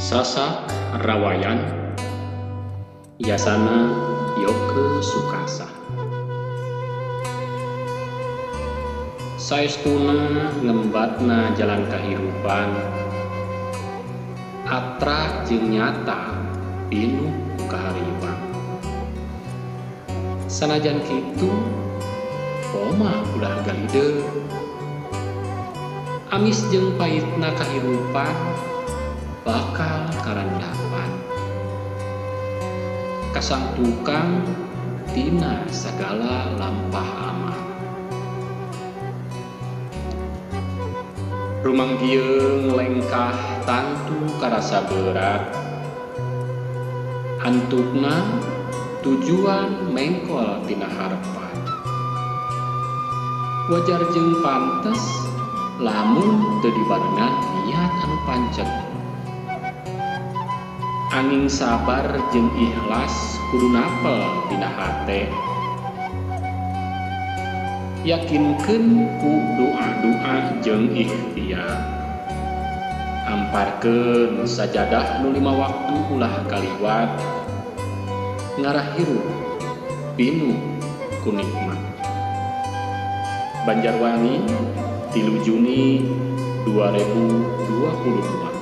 Sasak Rawayan Yasana Yoke Sukasa Saestuna ngembatna jalan kahirupan atrak jeung nyata pinuh kahariwang. Sanajan kitu koma ulah galide amis jeung pahitna kahirupan bakal karandapan kasang tukang tina sagala lampah amal. Rumanggieu lengkah tantu karasa berat antukna tujuan mengkol tina harepan. Wajar jeung pantes lamun teu dibarengan niat anu pancet. Anging sabar jeung ikhlas kudu napel tina hate. Yakinkeun ku doa-doa jeung ikhtiar. Amparkeun sajadah nu 5 waktu ulah kaliwat. Ngarah hirup pinuh ku nikmat. Banjarwangi 3 Juni 2022.